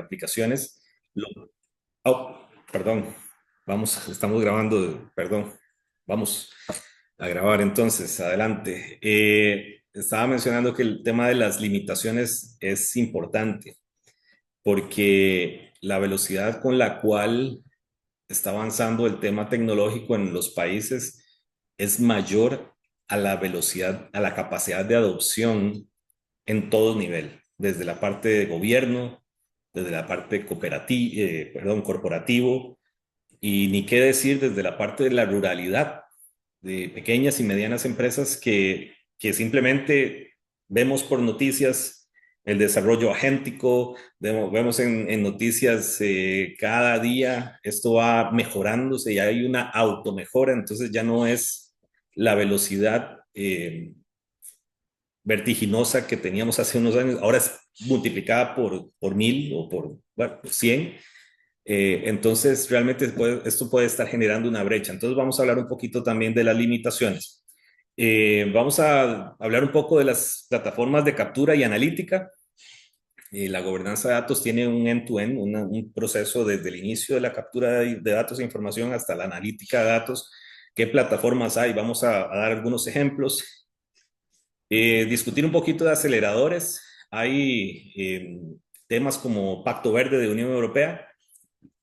aplicaciones. Lo, oh, perdón, estamos grabando, perdón, vamos a grabar entonces, adelante. Estaba mencionando que el tema de las limitaciones es importante porque la velocidad con la cual está avanzando el tema tecnológico en los países es mayor a la velocidad, a la capacidad de adopción en todo nivel, desde la parte de gobierno, desde la parte corporativo, y ni qué decir desde la parte de la ruralidad, de pequeñas y medianas empresas que simplemente vemos por noticias el desarrollo agéntico, vemos en noticias cada día esto va mejorándose y hay una automejora, entonces ya no es la velocidad vertiginosa que teníamos hace unos años, ahora es multiplicada por 1000 o bueno, por 100. Entonces, realmente esto puede estar generando una brecha. Entonces, vamos a hablar un poquito también de las limitaciones. Vamos a hablar un poco de las plataformas de captura y analítica. La gobernanza de datos tiene un end-to-end, un proceso desde el inicio de la captura de datos e información hasta la analítica de datos. ¿Qué plataformas hay? Vamos a dar algunos ejemplos. Discutir un poquito de aceleradores. Hay temas como Pacto Verde de Unión Europea,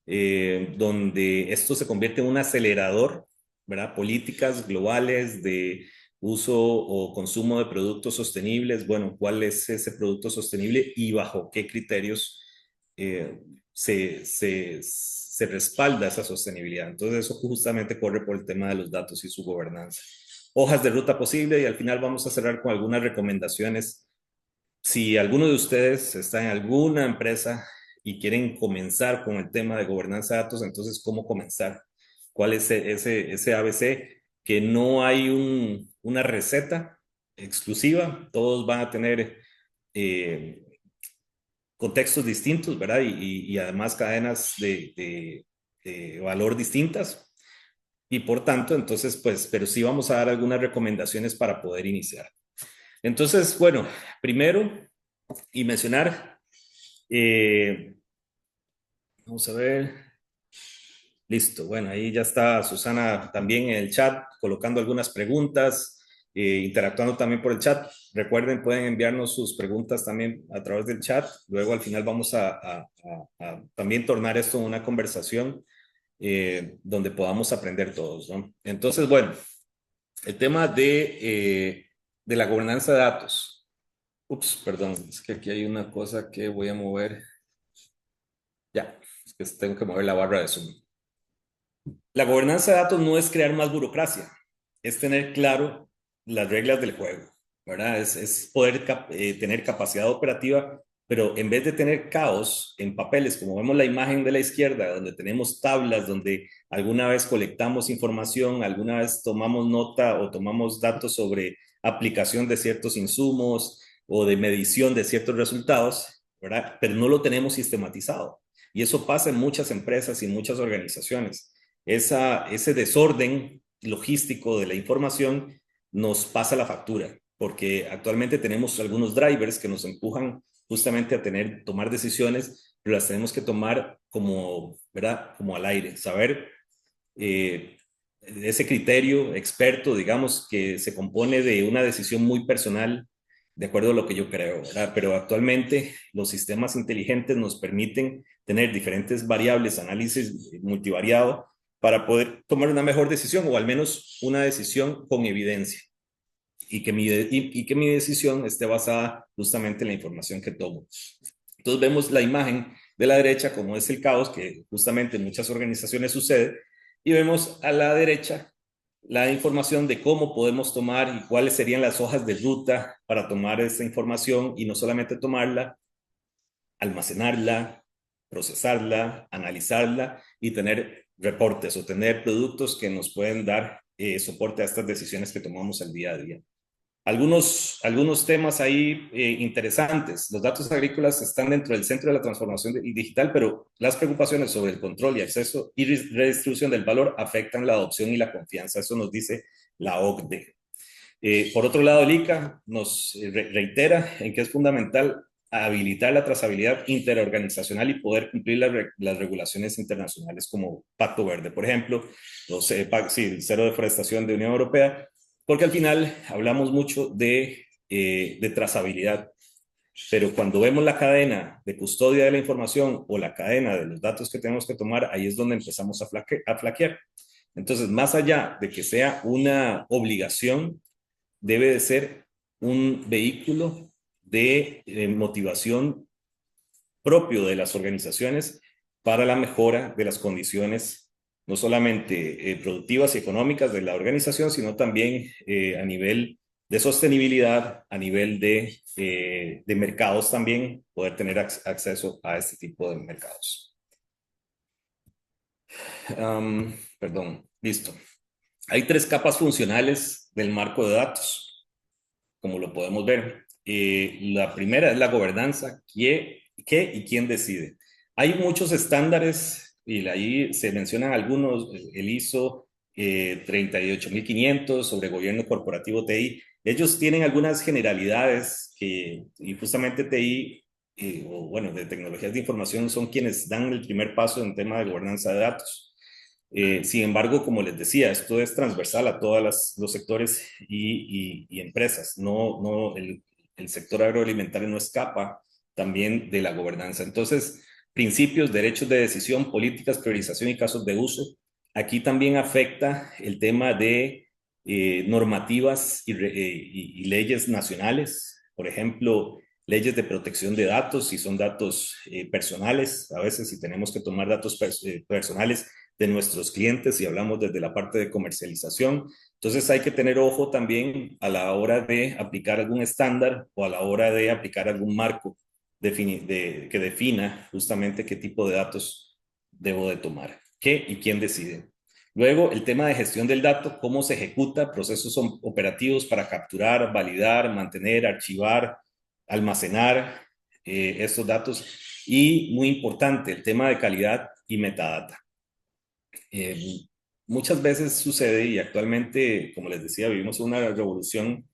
donde esto se convierte en un acelerador, ¿verdad? Políticas globales de uso o consumo de productos sostenibles. Bueno, ¿cuál es ese producto sostenible y bajo qué criterios eh, se respalda esa sostenibilidad? Entonces, eso justamente corre por el tema de los datos y su gobernanza. Hojas de ruta posible y al final vamos a cerrar con algunas recomendaciones. Si alguno de ustedes está en alguna empresa y quieren comenzar con el tema de gobernanza de datos, entonces, ¿cómo comenzar? ¿Cuál es ese ABC? Que no hay una receta exclusiva, todos van a tener eh, contextos distintos, ¿verdad? Y además cadenas de valor distintas. Y por tanto, entonces, pues, pero sí vamos a dar algunas recomendaciones para poder iniciar. Entonces, bueno, primero, y mencionar, eh, vamos a ver, listo, bueno, ahí ya está Susana también en el chat colocando algunas preguntas, interactuando también por el chat. Recuerden, pueden enviarnos sus preguntas también a través del chat. Luego al final vamos a también tornar esto en una conversación donde podamos aprender todos, ¿no? Entonces, bueno, el tema de la gobernanza de datos. Ups, perdón, es que aquí hay una cosa que voy a mover. Ya, es que tengo que mover la barra de Zoom. La gobernanza de datos no es crear más burocracia, es tener claro las reglas del juego, ¿verdad? Es poder tener capacidad operativa, pero en vez de tener caos en papeles, como vemos la imagen de la izquierda, donde tenemos tablas, donde alguna vez colectamos información, alguna vez tomamos nota o tomamos datos sobre aplicación de ciertos insumos o de medición de ciertos resultados, ¿verdad? Pero no lo tenemos sistematizado. Y eso pasa en muchas empresas y en muchas organizaciones. Ese desorden logístico de la información nos pasa la factura, porque actualmente tenemos algunos drivers que nos empujan justamente a tomar decisiones, pero las tenemos que tomar como, ¿verdad? Como al aire, saber eh, ese criterio experto, digamos, que se compone de una decisión muy personal, de acuerdo a lo que yo creo, ¿verdad? Pero actualmente los sistemas inteligentes nos permiten tener diferentes variables, análisis multivariado, para poder tomar una mejor decisión o al menos una decisión con evidencia y que mi decisión esté basada justamente en la información que tomo. Entonces vemos la imagen de la derecha como es el caos que justamente en muchas organizaciones sucede y vemos a la derecha la información de cómo podemos tomar y cuáles serían las hojas de ruta para tomar esta información y no solamente tomarla, almacenarla, procesarla, analizarla y tener reportes o tener productos que nos pueden dar soporte a estas decisiones que tomamos el día a día. Algunos temas ahí interesantes. Los datos agrícolas están dentro del centro de la transformación digital, pero las preocupaciones sobre el control y acceso y redistribución del valor afectan la adopción y la confianza. Eso nos dice la OCDE. Por otro lado, el ICA nos reitera en que es fundamental habilitar la trazabilidad interorganizacional y poder cumplir las regulaciones internacionales como Pacto Verde, por ejemplo, sí, cero deforestación de Unión Europea, porque al final hablamos mucho de trazabilidad, pero cuando vemos la cadena de custodia de la información o la cadena de los datos que tenemos que tomar, ahí es donde empezamos a flaquear. Entonces, más allá de que sea una obligación, debe de ser un vehículo de motivación propio de las organizaciones para la mejora de las condiciones, no solamente productivas y económicas de la organización, sino también a nivel de sostenibilidad, a nivel de mercados también, poder tener acceso a este tipo de mercados. Perdón, listo. Hay 3 capas funcionales del marco de datos, como lo podemos ver. La primera es la gobernanza, ¿qué y quién decide? Hay muchos estándares y ahí se mencionan algunos, el ISO 38500 sobre gobierno corporativo TI. Ellos tienen algunas generalidades y justamente TI, o bueno, de tecnologías de información, son quienes dan el primer paso en tema de gobernanza de datos. Sin embargo, como les decía, esto es transversal a todos los sectores y empresas. El sector agroalimentario no escapa también de la gobernanza. Entonces, principios, derechos de decisión, políticas, priorización y casos de uso. Aquí también afecta el tema de normativas y leyes nacionales. Por ejemplo, leyes de protección de datos, si son datos personales, a veces si tenemos que tomar datos personales de nuestros clientes y hablamos desde la parte de comercialización. Entonces hay que tener ojo también a la hora de aplicar algún estándar o a la hora de aplicar algún marco que defina justamente qué tipo de datos debo de tomar, qué y quién decide. Luego, el tema de gestión del dato, cómo se ejecuta, procesos operativos para capturar, validar, mantener, archivar, almacenar estos datos. Y muy importante, el tema de calidad y metadata. Eh, Muchas veces sucede y actualmente, como les decía, vivimos una revolución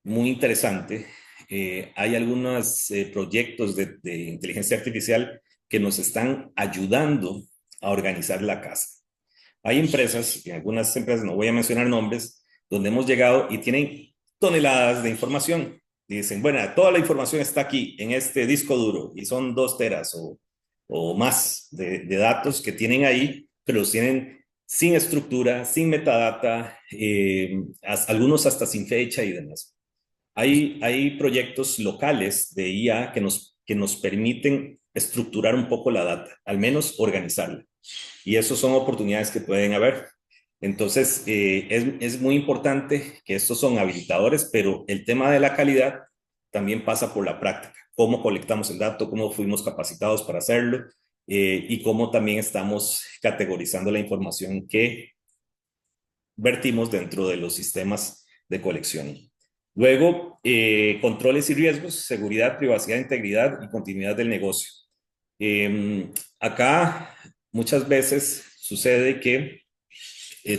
muy interesante. Hay algunos proyectos de inteligencia artificial que nos están ayudando a organizar la casa. Hay empresas, y algunas empresas, no voy a mencionar nombres, donde hemos llegado y tienen toneladas de información. Y dicen, bueno, toda la información está aquí en este disco duro y son 2 teras o más de datos que tienen ahí, pero los tienen sin estructura, sin metadata, algunos hasta sin fecha y demás. Hay proyectos locales de IA que nos permiten estructurar un poco la data, al menos organizarla. Y eso son oportunidades que pueden haber. Entonces, es muy importante que estos son habilitadores, pero el tema de la calidad también pasa por la práctica. Cómo colectamos el dato, cómo fuimos capacitados para hacerlo y cómo también estamos categorizando la información que vertimos dentro de los sistemas de colección. Luego, controles y riesgos, seguridad, privacidad, integridad y continuidad del negocio. Acá muchas veces sucede que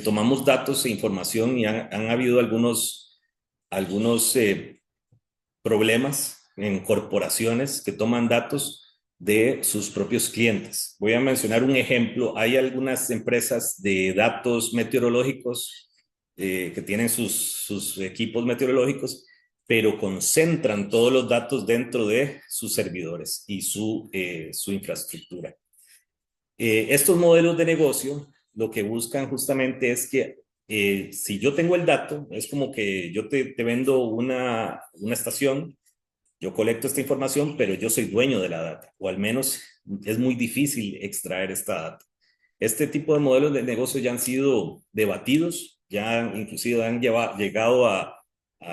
tomamos datos e información y han habido algunos problemas en corporaciones que toman datos de sus propios clientes. Voy a mencionar un ejemplo. Hay algunas empresas de datos meteorológicos que tienen sus equipos meteorológicos, pero concentran todos los datos dentro de sus servidores y su infraestructura. Estos modelos de negocio lo que buscan justamente es que si yo tengo el dato, es como que yo te vendo una estación, yo colecto esta información, pero yo soy dueño de la data, o al menos es muy difícil extraer esta data. Este tipo de modelos de negocio ya han sido debatidos, ya inclusive han llegado a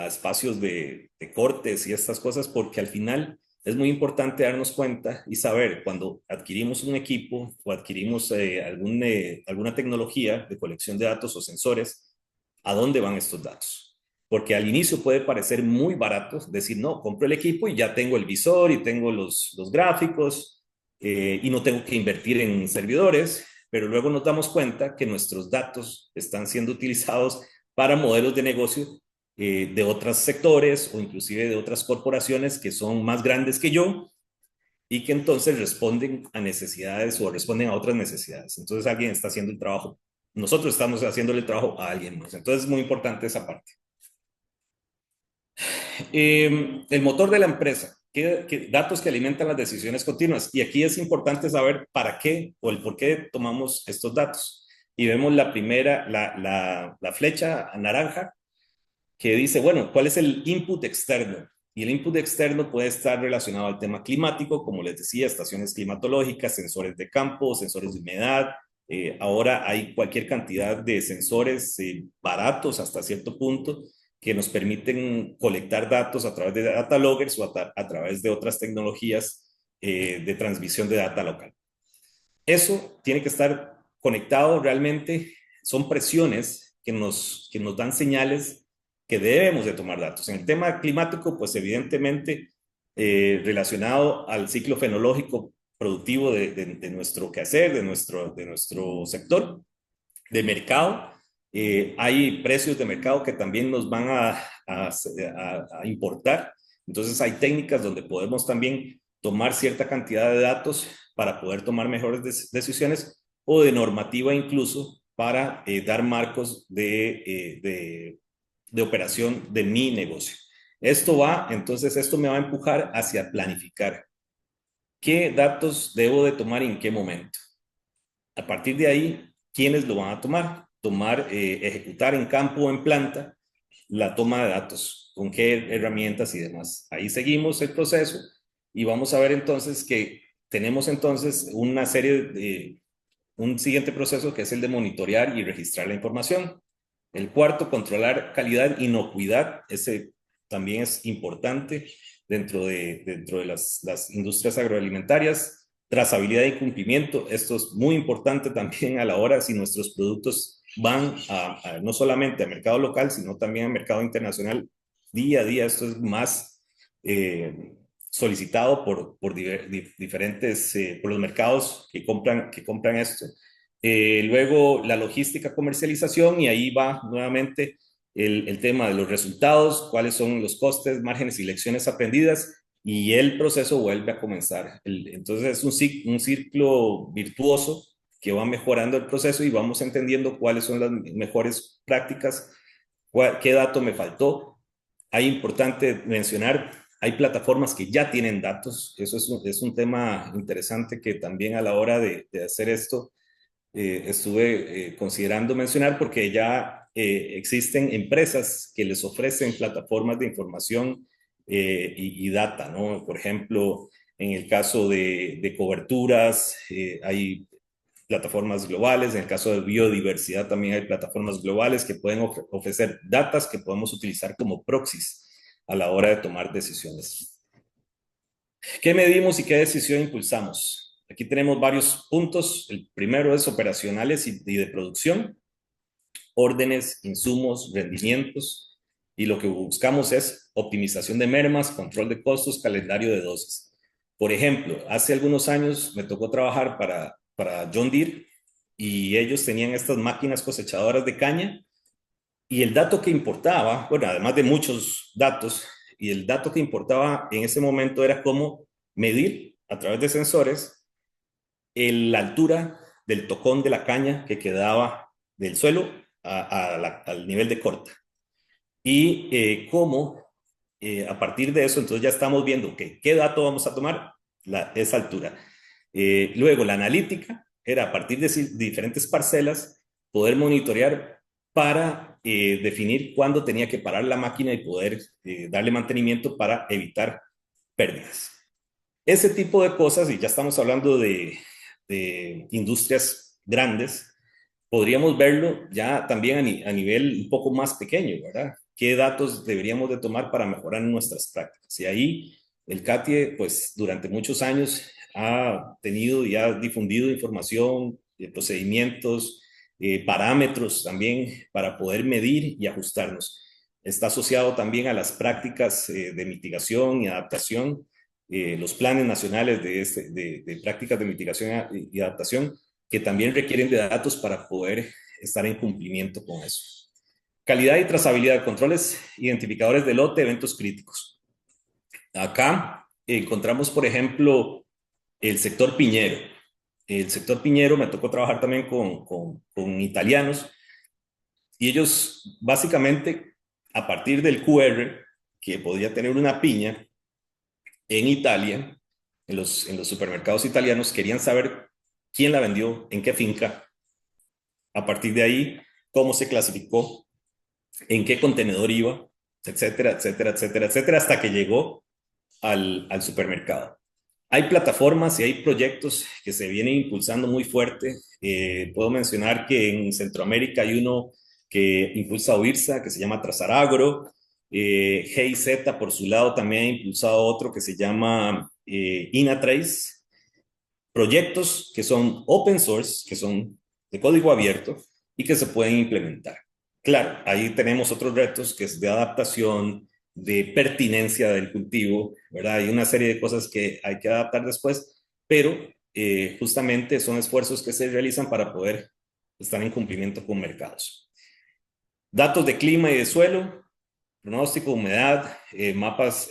espacios de cortes y estas cosas, porque al final es muy importante darnos cuenta y saber cuando adquirimos un equipo o adquirimos alguna tecnología de colección de datos o sensores, a dónde van estos datos. Porque al inicio puede parecer muy barato decir, no, compro el equipo y ya tengo el visor y tengo los gráficos y no tengo que invertir en servidores, pero luego nos damos cuenta que nuestros datos están siendo utilizados para modelos de negocio de otros sectores o inclusive de otras corporaciones que son más grandes que yo y que entonces responden a necesidades o responden a otras necesidades. Entonces alguien está haciendo el trabajo, nosotros estamos haciéndole el trabajo a alguien más. Entonces es muy importante esa parte. El motor de la empresa, ¿qué datos que alimentan las decisiones continuas? Y aquí es importante saber para qué o el por qué tomamos estos datos. Y vemos la primera, la flecha naranja que dice, bueno, ¿cuál es el input externo? Y el input externo puede estar relacionado al tema climático, como les decía, estaciones climatológicas, sensores de campo, sensores de humedad. Ahora hay cualquier cantidad de sensores baratos hasta cierto punto que nos permiten colectar datos a través de data loggers o a través de otras tecnologías de transmisión de data local. Eso tiene que estar conectado realmente, son presiones que nos dan señales que debemos de tomar datos. En el tema climático, pues evidentemente relacionado al ciclo fenológico productivo de nuestro quehacer, de nuestro sector, de mercado. Hay precios de mercado que también nos van a importar. Entonces hay técnicas donde podemos también tomar cierta cantidad de datos para poder tomar mejores decisiones o de normativa incluso para dar marcos de operación de mi negocio. Entonces esto me va a empujar hacia planificar qué datos debo de tomar y en qué momento. A partir de ahí, ¿quiénes lo van a tomar? Ejecutar en campo o en planta la toma de datos, con qué herramientas y demás. Ahí seguimos el proceso y vamos a ver entonces que tenemos entonces un siguiente proceso que es el de monitorear y registrar la información. El cuarto, controlar calidad, inocuidad. Ese también es importante dentro de las industrias agroalimentarias. Trazabilidad y cumplimiento. Esto es muy importante también a la hora si nuestros productos van no solamente al mercado local, sino también al mercado internacional día a día. Esto es más solicitado por diferentes, por los mercados que compran esto. Luego la logística, comercialización, y ahí va nuevamente el tema de los resultados, cuáles son los costes, márgenes y lecciones aprendidas, y el proceso vuelve a comenzar. Entonces es un círculo virtuoso que va mejorando el proceso y vamos entendiendo cuáles son las mejores prácticas, qué dato me faltó. Hay importante mencionar, hay plataformas que ya tienen datos, eso es un tema interesante que también a la hora de hacer esto estuve considerando mencionar porque ya existen empresas que les ofrecen plataformas de información y data, ¿no? Por ejemplo, en el caso de coberturas, hay plataformas globales, en el caso de biodiversidad también hay plataformas globales que pueden ofrecer datas que podemos utilizar como proxies a la hora de tomar decisiones. ¿Qué medimos y qué decisión impulsamos? Aquí tenemos varios puntos. El primero es operacionales y de producción, órdenes, insumos, rendimientos. Y lo que buscamos es optimización de mermas, control de costos, calendario de dosis. Por ejemplo, hace algunos años me tocó trabajar para John Deere y ellos tenían estas máquinas cosechadoras de caña y el dato que importaba, bueno, además de muchos datos, y el dato que importaba en ese momento era cómo medir a través de sensores la altura del tocón de la caña que quedaba del suelo al nivel de corta. Y cómo a partir de eso, entonces ya estamos viendo que qué dato vamos a tomar, esa altura. Luego, la analítica era a partir de diferentes parcelas poder monitorear para definir cuándo tenía que parar la máquina y poder darle mantenimiento para evitar pérdidas. Ese tipo de cosas, y ya estamos hablando de industrias grandes, podríamos verlo ya también a nivel un poco más pequeño, ¿verdad? ¿Qué datos deberíamos de tomar para mejorar nuestras prácticas? Y ahí el CATIE, pues durante muchos años ha tenido y ha difundido información, procedimientos, parámetros también para poder medir y ajustarnos. Está asociado también a las prácticas de mitigación y adaptación, los planes nacionales de prácticas de mitigación y adaptación que también requieren de datos para poder estar en cumplimiento con eso. Calidad y trazabilidad de controles, identificadores de lote, eventos críticos. Acá encontramos, por ejemplo, el sector piñero. El sector piñero me tocó trabajar también con italianos y ellos básicamente, a partir del QR que podía tener una piña en Italia, en los supermercados italianos, querían saber quién la vendió, en qué finca, a partir de ahí, cómo se clasificó, en qué contenedor iba, etcétera, etcétera, etcétera, etcétera, hasta que llegó al supermercado. Hay plataformas y hay proyectos que se vienen impulsando muy fuerte. Puedo mencionar que en Centroamérica hay uno que impulsa OIRSA, que se llama Trazar Agro. GIZ, por su lado, también ha impulsado otro que se llama INATRACE. Proyectos que son open source, que son de código abierto y que se pueden implementar. Claro, ahí tenemos otros retos que es de adaptación, de pertinencia del cultivo, ¿verdad? Hay una serie de cosas que hay que adaptar después, pero justamente son esfuerzos que se realizan para poder estar en cumplimiento con mercados. Datos de clima y de suelo, pronóstico, humedad, mapas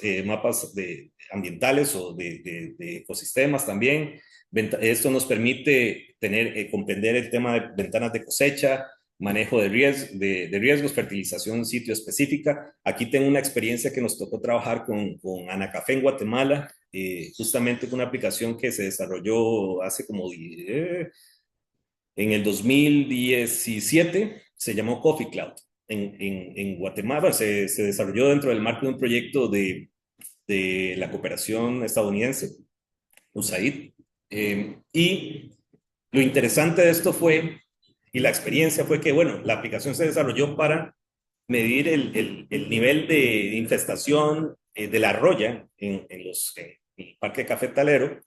ambientales o de ecosistemas también. Esto nos permite comprender el tema de ventanas de cosecha, manejo de riesgos, fertilización en sitio específica. Aquí tengo una experiencia que nos tocó trabajar con Anacafé en Guatemala, justamente con una aplicación que se desarrolló hace como en el 2017, se llamó Coffee Cloud. En Guatemala se desarrolló dentro del marco de un proyecto de la cooperación estadounidense, USAID. Y lo interesante de esto fue, y la experiencia fue que, bueno, la aplicación se desarrolló para medir el nivel de infestación de la roya en el parque cafetalero,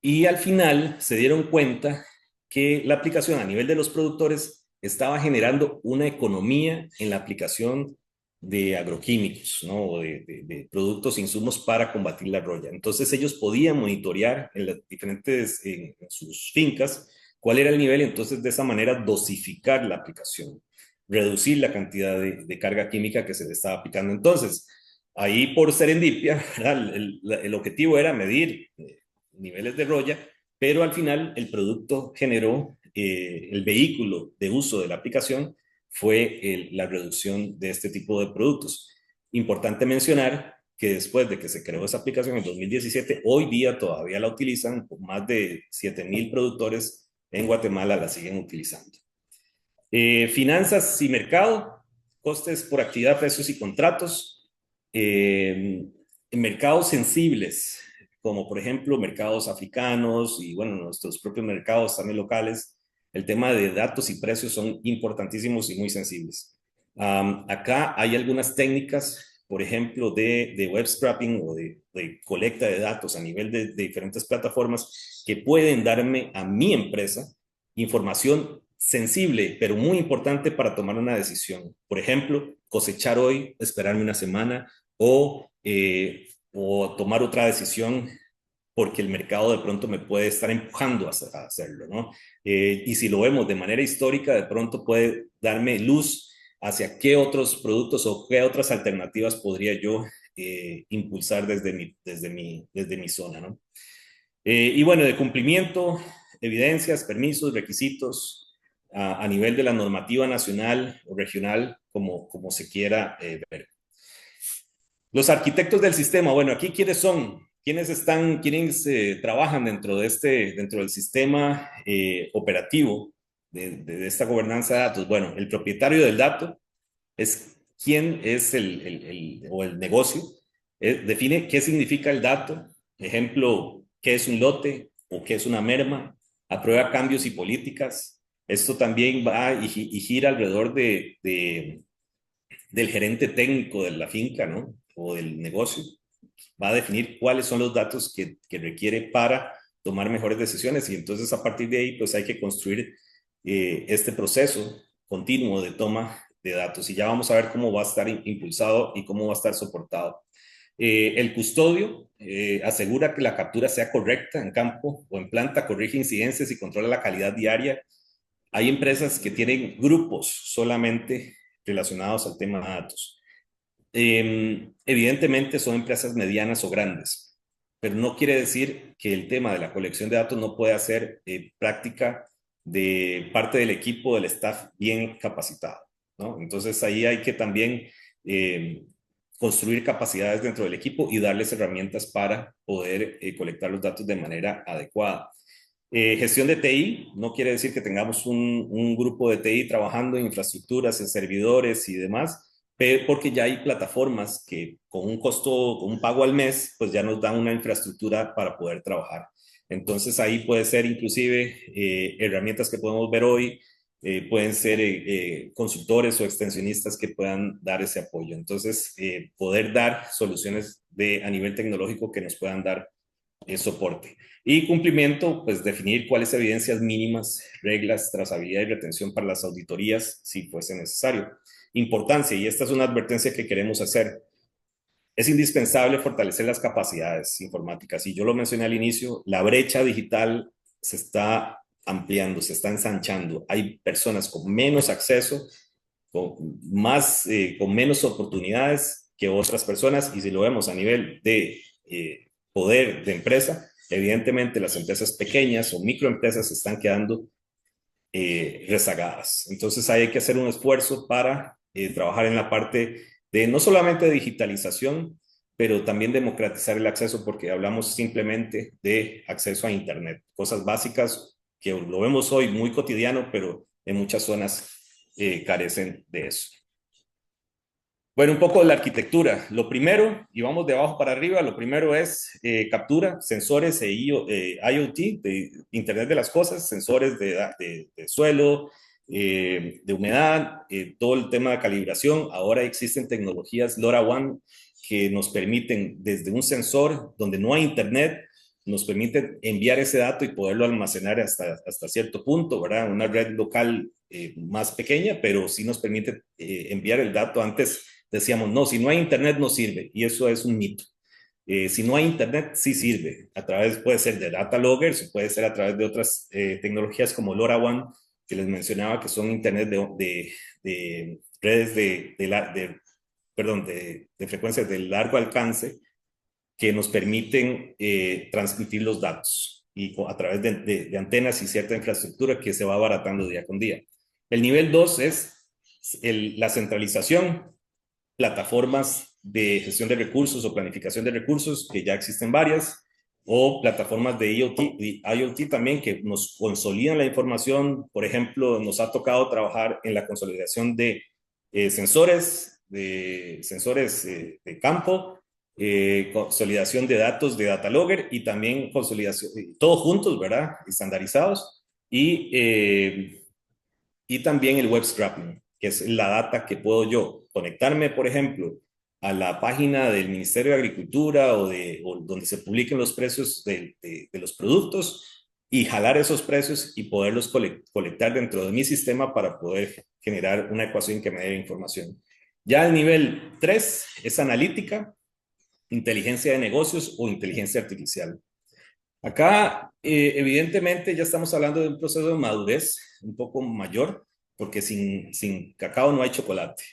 y al final se dieron cuenta que la aplicación a nivel de los productores estaba generando una economía en la aplicación de agroquímicos, ¿no? O de productos, insumos para combatir la roya. Entonces ellos podían monitorear en las diferentes, en sus fincas, cuál era el nivel, y entonces de esa manera dosificar la aplicación, reducir la cantidad de carga química que se le estaba aplicando. Entonces, ahí por serendipia, el objetivo era medir niveles de roya, pero al final el producto generó, el vehículo de uso de la aplicación fue la reducción de este tipo de productos. Importante mencionar que después de que se creó esa aplicación en 2017, hoy día todavía la utilizan, más de 7,000 productores en Guatemala la siguen utilizando. Finanzas y mercado, costes por actividad, precios y contratos. En mercados sensibles, como por ejemplo mercados africanos y bueno, nuestros propios mercados también locales, el tema de datos y precios son importantísimos y muy sensibles. Acá hay algunas técnicas, por ejemplo, de web scraping o de colecta de datos a nivel de diferentes plataformas que pueden darme a mi empresa información sensible, pero muy importante para tomar una decisión. Por ejemplo, cosechar hoy, esperarme una semana o tomar otra decisión porque el mercado de pronto me puede estar empujando a hacerlo, ¿no? Y si lo vemos de manera histórica, de pronto puede darme luz hacia qué otros productos o qué otras alternativas podría yo impulsar desde mi zona, ¿no? Y bueno, de cumplimiento, evidencias, permisos, requisitos a nivel de la normativa nacional o regional, como se quiera ver. Los arquitectos del sistema, bueno, aquí quiénes son, quiénes trabajan dentro del sistema operativo de esta gobernanza de datos. Bueno, el propietario del dato es quién es o el negocio, define qué significa el dato, ejemplo, qué es un lote o qué es una merma, aprueba cambios y políticas. Esto también va y gira alrededor del gerente técnico de la finca, ¿no? O del negocio. Va a definir cuáles son los datos que requiere para tomar mejores decisiones, y entonces a partir de ahí pues hay que construir este proceso continuo de toma de datos, y ya vamos a ver cómo va a estar impulsado y cómo va a estar soportado. El custodio asegura que la captura sea correcta en campo o en planta, corrige incidencias y controla la calidad diaria. Hay empresas que tienen grupos solamente relacionados al tema de datos. Evidentemente son empresas medianas o grandes, pero no quiere decir que el tema de la colección de datos no pueda ser práctica de parte del equipo, del staff bien capacitado, ¿no? Entonces ahí hay que también eh, construir capacidades dentro del equipo y darles herramientas para poder colectar los datos de manera adecuada. Gestión de TI no quiere decir que tengamos un grupo de TI trabajando en infraestructuras, en servidores y demás, porque ya hay plataformas que con un costo, con un pago al mes, pues ya nos dan una infraestructura para poder trabajar. Entonces ahí puede ser inclusive herramientas que podemos ver hoy, pueden ser consultores o extensionistas que puedan dar ese apoyo. Entonces, poder dar soluciones a nivel tecnológico que nos puedan dar soporte. Y cumplimiento, pues definir cuáles evidencias mínimas, reglas, trazabilidad y retención para las auditorías, si fuese necesario. Importancia, y esta es una advertencia que queremos hacer, es indispensable fortalecer las capacidades informáticas. Y yo lo mencioné al inicio, la brecha digital se está ampliando, se está ensanchando. Hay personas con menos acceso, con menos oportunidades que otras personas. Y si lo vemos a nivel de poder de empresa, evidentemente las empresas pequeñas o microempresas se están quedando rezagadas. Entonces hay que hacer un esfuerzo para trabajar en la parte de no solamente de digitalización, pero también democratizar el acceso, porque hablamos simplemente de acceso a Internet, cosas básicas que lo vemos hoy muy cotidiano, pero en muchas zonas carecen de eso. Bueno, un poco de la arquitectura. Lo primero, y vamos de abajo para arriba, lo primero es captura, sensores IoT, de Internet de las Cosas, sensores de suelo, de humedad, todo el tema de calibración. Ahora existen tecnologías LoRaWAN que nos permiten, desde un sensor donde no hay Internet, nos permite enviar ese dato y poderlo almacenar hasta cierto punto, ¿verdad? Una red local más pequeña, pero sí nos permite enviar el dato. Antes decíamos, no, si no hay Internet no sirve, y eso es un mito. Si no hay Internet, sí sirve. A través, puede ser de data loggers, o puede ser a través de otras tecnologías como LoRaWAN, que les mencionaba, que son Internet de redes perdón, de frecuencias de largo alcance, que nos permiten transmitir los datos y a través de antenas y cierta infraestructura que se va abaratando día con día. El nivel 2 es la centralización, plataformas de gestión de recursos o planificación de recursos, que ya existen varias, o plataformas de IoT también que nos consolidan la información. Por ejemplo, nos ha tocado trabajar en la consolidación de sensores de campo, consolidación de datos de data logger y también consolidación, todos juntos, ¿verdad? Estandarizados. Y también el web scraping, que es la data que puedo yo conectarme, por ejemplo, a la página del Ministerio de Agricultura o donde se publiquen los precios de los productos y jalar esos precios y poderlos colectar dentro de mi sistema para poder generar una ecuación que me dé información. Ya el nivel 3 es analítica, inteligencia de negocios o inteligencia artificial. Acá, evidentemente, ya estamos hablando de un proceso de madurez un poco mayor, porque sin cacao no hay chocolate.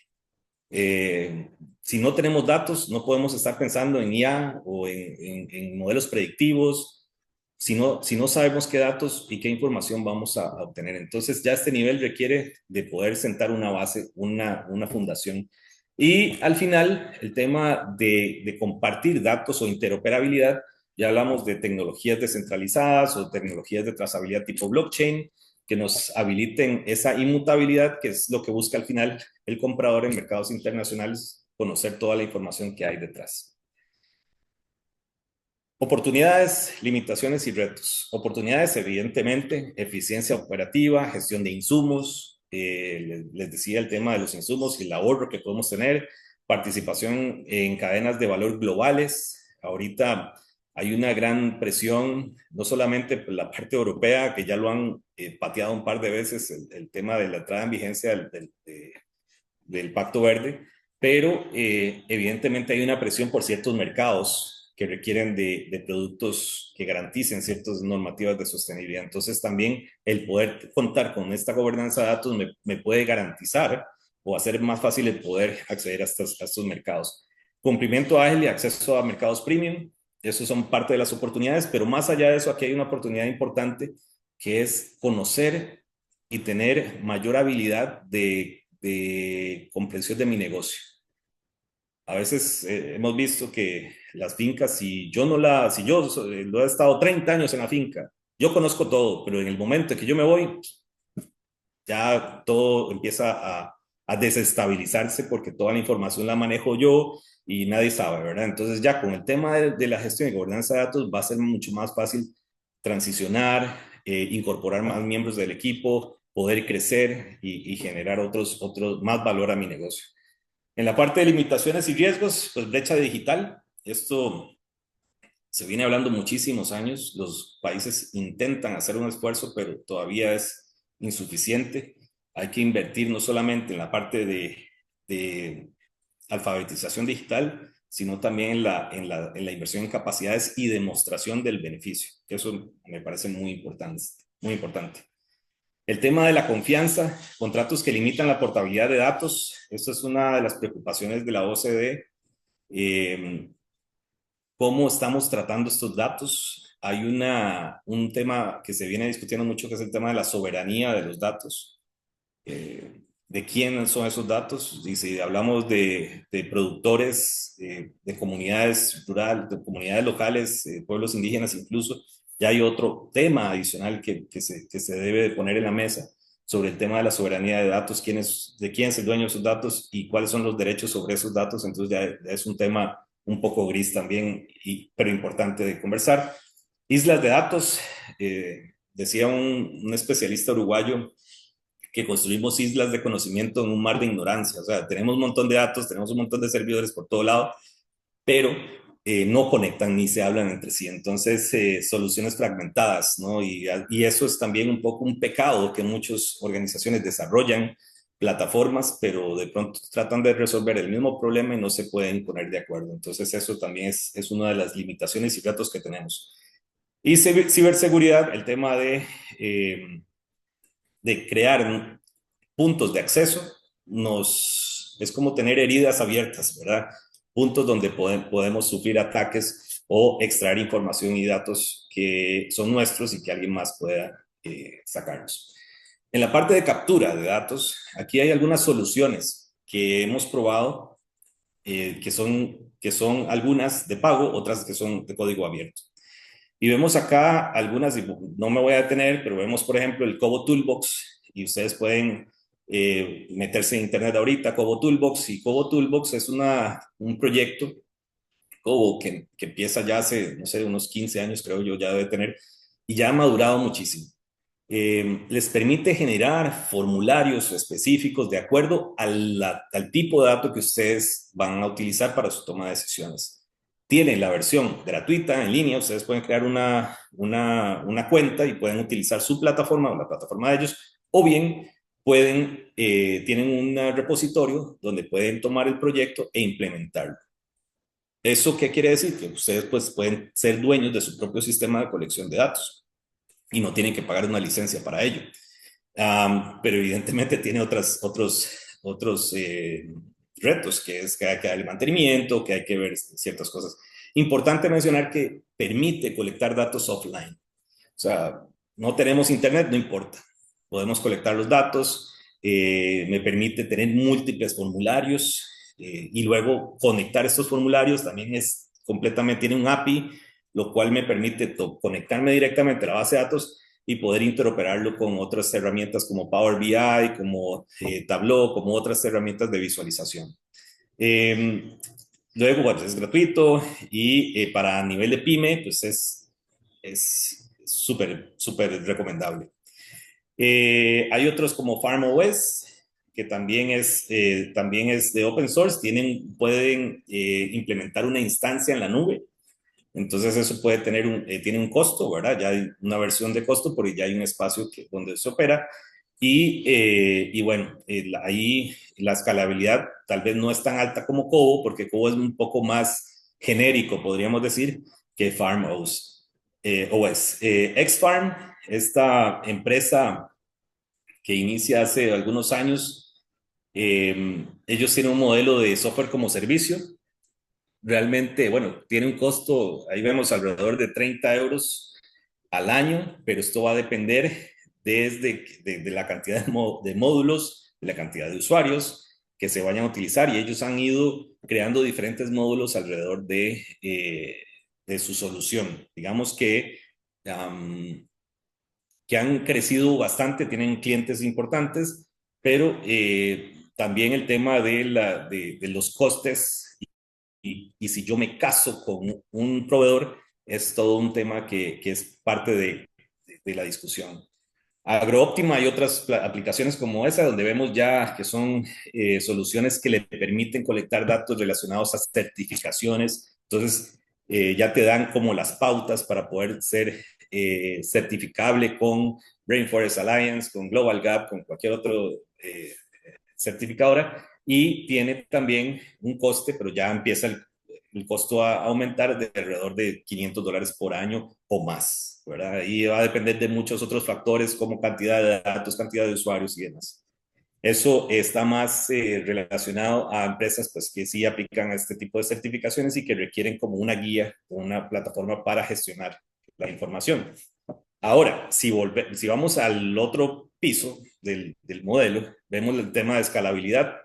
Si no tenemos datos, no podemos estar pensando en IA o en modelos predictivos, si no sabemos qué datos y qué información vamos a obtener. Entonces, ya este nivel requiere de poder sentar una base, una fundación. Y al final, el tema de compartir datos o interoperabilidad, ya hablamos de tecnologías descentralizadas o tecnologías de trazabilidad tipo blockchain, que nos habiliten esa inmutabilidad, que es lo que busca al final el comprador en mercados internacionales, conocer toda la información que hay detrás. Oportunidades, limitaciones y retos. Oportunidades, evidentemente, eficiencia operativa, gestión de insumos. Les decía el tema de los insumos y el ahorro que podemos tener, participación en cadenas de valor globales. Ahorita hay una gran presión, no solamente por la parte europea, que ya lo han pateado un par de veces, el tema de la entrada en vigencia del Pacto Verde, pero evidentemente hay una presión por ciertos mercados que requieren de productos que garanticen ciertas normativas de sostenibilidad. Entonces también el poder contar con esta gobernanza de datos me puede garantizar o hacer más fácil el poder acceder a estos mercados. Cumplimiento ágil y acceso a mercados premium, esos son parte de las oportunidades, pero más allá de eso, aquí hay una oportunidad importante que es conocer y tener mayor habilidad de comprensión de mi negocio. A veces hemos visto que las fincas, si yo lo he estado 30 años en la finca, yo conozco todo, pero en el momento en que yo me voy, ya todo empieza a desestabilizarse porque toda la información la manejo yo y nadie sabe, ¿verdad? Entonces ya con el tema de la gestión y gobernanza de datos va a ser mucho más fácil transicionar, incorporar más miembros del equipo, poder crecer y generar más valor a mi negocio. En la parte de limitaciones y riesgos, pues brecha digital. Esto se viene hablando muchísimos años. Los países intentan hacer un esfuerzo, pero todavía es insuficiente. Hay que invertir no solamente en la parte de alfabetización digital, sino también en la inversión en capacidades y demostración del beneficio. Eso me parece muy importante, muy importante. El tema de la confianza, contratos que limitan la portabilidad de datos, esto es una de las preocupaciones de la OCDE. Eh, ¿Cómo estamos tratando estos datos? Hay un tema que se viene discutiendo mucho, que es el tema de la soberanía de los datos. ¿De quién son esos datos? Y si hablamos de productores, de comunidades rurales, de comunidades locales, pueblos indígenas incluso, ya hay otro tema adicional que se debe de poner en la mesa sobre el tema de la soberanía de datos, de quién es el dueño de esos datos y cuáles son los derechos sobre esos datos. Entonces ya es un tema un poco gris también, pero importante de conversar. Islas de datos, decía un especialista uruguayo, que construimos islas de conocimiento en un mar de ignorancia. O sea, tenemos un montón de datos, tenemos un montón de servidores por todo lado, pero no conectan ni se hablan entre sí. Entonces, soluciones fragmentadas, ¿no? Y eso es también un poco un pecado que muchas organizaciones desarrollan plataformas, pero de pronto tratan de resolver el mismo problema y no se pueden poner de acuerdo. Entonces, eso también es una de las limitaciones y retos que tenemos. Y ciberseguridad, el tema de crear puntos de acceso es como tener heridas abiertas, ¿verdad? Puntos donde podemos sufrir ataques o extraer información y datos que son nuestros y que alguien más pueda sacarlos. En la parte de captura de datos, aquí hay algunas soluciones que hemos probado, que son algunas de pago, otras que son de código abierto. Y vemos acá algunas, no me voy a detener, pero vemos, por ejemplo, el Cobo Toolbox, y ustedes pueden meterse en internet ahorita, Cobo Toolbox, y Cobo Toolbox es un proyecto, Cobo, que empieza ya hace, no sé, unos 15 años, creo yo, ya debe tener, y ya ha madurado muchísimo. Les permite generar formularios específicos de acuerdo al tipo de dato que ustedes van a utilizar para su toma de decisiones. Tienen la versión gratuita en línea, ustedes pueden crear una cuenta y pueden utilizar su plataforma o la plataforma de ellos, o bien tienen un repositorio donde pueden tomar el proyecto e implementarlo. ¿Eso qué quiere decir? Que ustedes pues, pueden ser dueños de su propio sistema de colección de datos y no tienen que pagar una licencia para ello. Pero evidentemente tiene otros retos, que es que hay que darle mantenimiento, que hay que ver ciertas cosas. Importante mencionar que permite colectar datos offline. O sea, no tenemos internet, no importa. Podemos colectar los datos, me permite tener múltiples formularios y luego conectar estos formularios. También tiene un API, lo cual me permite conectarme directamente a la base de datos y poder interoperarlo con otras herramientas como Power BI, como Tableau, como otras herramientas de visualización. Luego, bueno, es gratuito y para nivel de pyme, pues es súper, súper recomendable. Hay otros como FarmOS, que también es de open source, pueden implementar una instancia en la nube. Entonces eso puede tiene un costo, ¿verdad? Ya hay una versión de costo porque ya hay un espacio donde se opera. Y bueno, ahí la escalabilidad tal vez no es tan alta como Cobo, porque Cobo es un poco más genérico, podríamos decir, que FarmOS. Xfarm, esta empresa que inicia hace algunos años, Ellos tienen un modelo de software como servicio. Realmente, bueno, tiene un costo, ahí vemos alrededor de 30 euros al año, pero esto va a depender de la cantidad de módulos, de la cantidad de usuarios que se vayan a utilizar, y ellos han ido creando diferentes módulos alrededor de su solución. Digamos um, que han crecido bastante, tienen clientes importantes, pero también el tema de los costes y si yo me caso con un proveedor, es todo un tema que es parte de la discusión. AgroOptima hay otras aplicaciones como esa, donde vemos ya que son soluciones que le permiten colectar datos relacionados a certificaciones. Entonces, ya te dan como las pautas para poder ser certificable con Rainforest Alliance, con Global Gap, con cualquier otro certificadora. Y tiene también un coste, pero ya empieza el costo a aumentar de alrededor de $500 por año o más, ¿verdad? Y va a depender de muchos otros factores como cantidad de datos, cantidad de usuarios y demás. Eso está más relacionado a empresas pues, que sí aplican este tipo de certificaciones y que requieren como una guía o una plataforma para gestionar la información. Ahora, si vamos al otro piso del modelo, vemos el tema de escalabilidad,